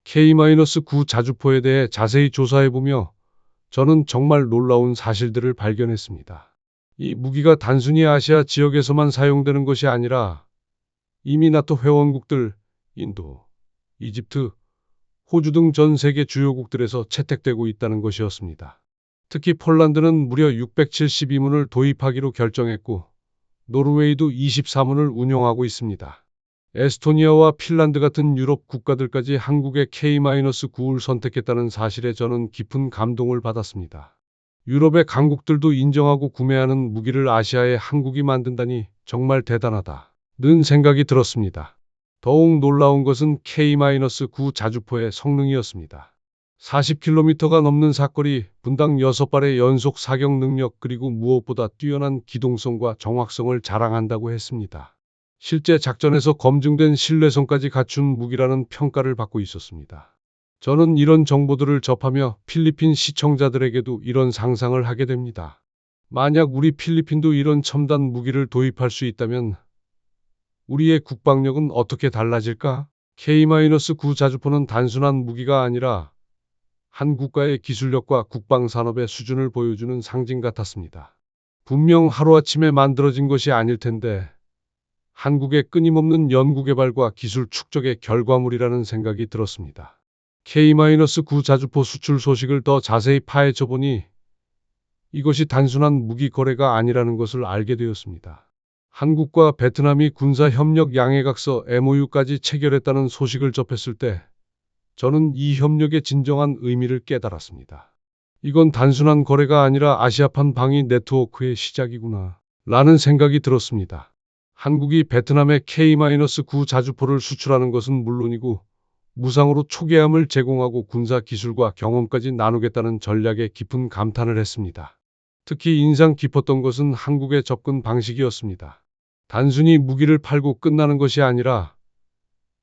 K-9 자주포에 대해 자세히 조사해보며 저는 정말 놀라운 사실들을 발견했습니다. 이 무기가 단순히 아시아 지역에서만 사용되는 것이 아니라 이미 나토 회원국들, 인도, 이집트, 호주 등 전 세계 주요국들에서 채택되고 있다는 것이었습니다. 특히 폴란드는 무려 672문을 도입하기로 결정했고 노르웨이도 24문을 운용하고 있습니다. 에스토니아와 핀란드 같은 유럽 국가들까지 한국의 K-9를 선택했다는 사실에 저는 깊은 감동을 받았습니다. 유럽의 강국들도 인정하고 구매하는 무기를 아시아에 한국이 만든다니 정말 대단하다는 생각이 들었습니다. 더욱 놀라운 것은 K-9 자주포의 성능이었습니다. 40km가 넘는 사거리, 분당 6발의 연속 사격 능력 그리고 무엇보다 뛰어난 기동성과 정확성을 자랑한다고 했습니다. 실제 작전에서 검증된 신뢰성까지 갖춘 무기라는 평가를 받고 있었습니다. 저는 이런 정보들을 접하며 필리핀 시청자들에게도 이런 상상을 하게 됩니다. 만약 우리 필리핀도 이런 첨단 무기를 도입할 수 있다면 우리의 국방력은 어떻게 달라질까? K-9 자주포는 단순한 무기가 아니라 한 국가의 기술력과 국방산업의 수준을 보여주는 상징 같았습니다. 분명 하루아침에 만들어진 것이 아닐 텐데 한국의 끊임없는 연구개발과 기술 축적의 결과물이라는 생각이 들었습니다. K-9 자주포 수출 소식을 더 자세히 파헤쳐 보니 이것이 단순한 무기 거래가 아니라는 것을 알게 되었습니다. 한국과 베트남이 군사협력 양해각서 MOU까지 체결했다는 소식을 접했을 때 저는 이 협력의 진정한 의미를 깨달았습니다. 이건 단순한 거래가 아니라 아시아판 방위 네트워크의 시작이구나 라는 생각이 들었습니다. 한국이 베트남에 K-9 자주포를 수출하는 것은 물론이고 무상으로 초계함을 제공하고 군사 기술과 경험까지 나누겠다는 전략에 깊은 감탄을 했습니다. 특히 인상 깊었던 것은 한국의 접근 방식이었습니다. 단순히 무기를 팔고 끝나는 것이 아니라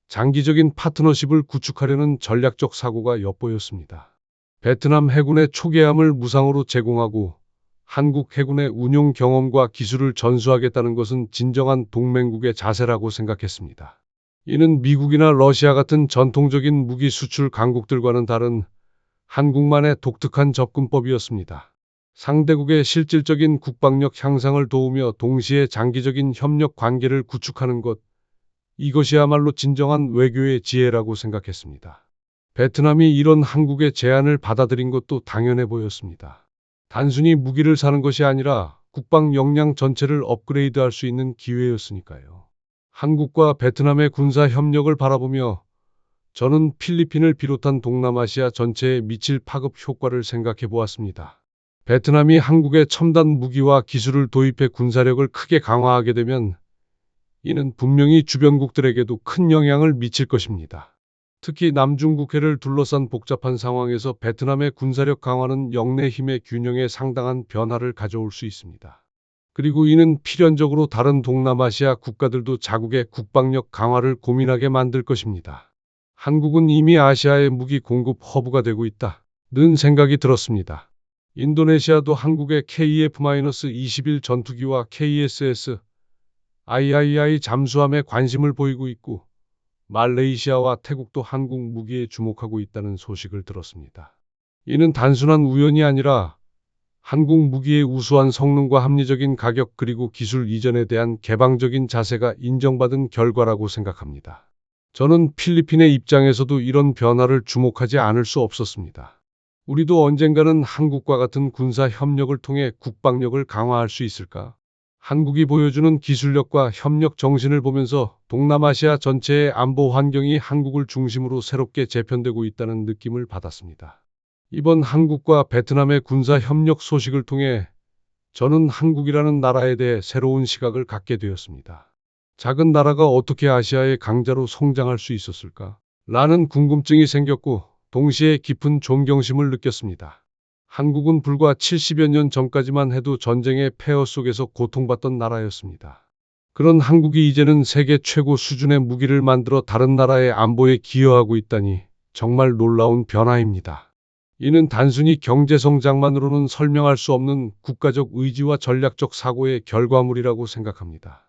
장기적인 파트너십을 구축하려는 전략적 사고가 엿보였습니다. 베트남 해군의 초계함을 무상으로 제공하고 한국 해군의 운용 경험과 기술을 전수하겠다는 것은 진정한 동맹국의 자세라고 생각했습니다. 이는 미국이나 러시아 같은 전통적인 무기 수출 강국들과는 다른 한국만의 독특한 접근법이었습니다. 상대국의 실질적인 국방력 향상을 도우며 동시에 장기적인 협력 관계를 구축하는 것, 이것이야말로 진정한 외교의 지혜라고 생각했습니다. 베트남이 이런 한국의 제안을 받아들인 것도 당연해 보였습니다. 단순히 무기를 사는 것이 아니라 국방 역량 전체를 업그레이드할 수 있는 기회였으니까요. 한국과 베트남의 군사 협력을 바라보며 저는 필리핀을 비롯한 동남아시아 전체에 미칠 파급 효과를 생각해 보았습니다. 베트남이 한국의 첨단 무기와 기술을 도입해 군사력을 크게 강화하게 되면 이는 분명히 주변국들에게도 큰 영향을 미칠 것입니다. 특히 남중국해를 둘러싼 복잡한 상황에서 베트남의 군사력 강화는 영내 힘의 균형에 상당한 변화를 가져올 수 있습니다. 그리고 이는 필연적으로 다른 동남아시아 국가들도 자국의 국방력 강화를 고민하게 만들 것입니다. 한국은 이미 아시아의 무기 공급 허브가 되고 있다는 생각이 들었습니다. 인도네시아도 한국의 KF-21 전투기와 KSS, III 잠수함에 관심을 보이고 있고 말레이시아와 태국도 한국 무기에 주목하고 있다는 소식을 들었습니다. 이는 단순한 우연이 아니라 한국 무기의 우수한 성능과 합리적인 가격 그리고 기술 이전에 대한 개방적인 자세가 인정받은 결과라고 생각합니다. 저는 필리핀의 입장에서도 이런 변화를 주목하지 않을 수 없었습니다. 우리도 언젠가는 한국과 같은 군사 협력을 통해 국방력을 강화할 수 있을까? 한국이 보여주는 기술력과 협력 정신을 보면서 동남아시아 전체의 안보 환경이 한국을 중심으로 새롭게 재편되고 있다는 느낌을 받았습니다. 이번 한국과 베트남의 군사 협력 소식을 통해 저는 한국이라는 나라에 대해 새로운 시각을 갖게 되었습니다. 작은 나라가 어떻게 아시아의 강자로 성장할 수 있었을까? 라는 궁금증이 생겼고 동시에 깊은 존경심을 느꼈습니다. 한국은 불과 70여 년 전까지만 해도 전쟁의 폐허 속에서 고통받던 나라였습니다. 그런 한국이 이제는 세계 최고 수준의 무기를 만들어 다른 나라의 안보에 기여하고 있다니 정말 놀라운 변화입니다. 이는 단순히 경제 성장만으로는 설명할 수 없는 국가적 의지와 전략적 사고의 결과물이라고 생각합니다.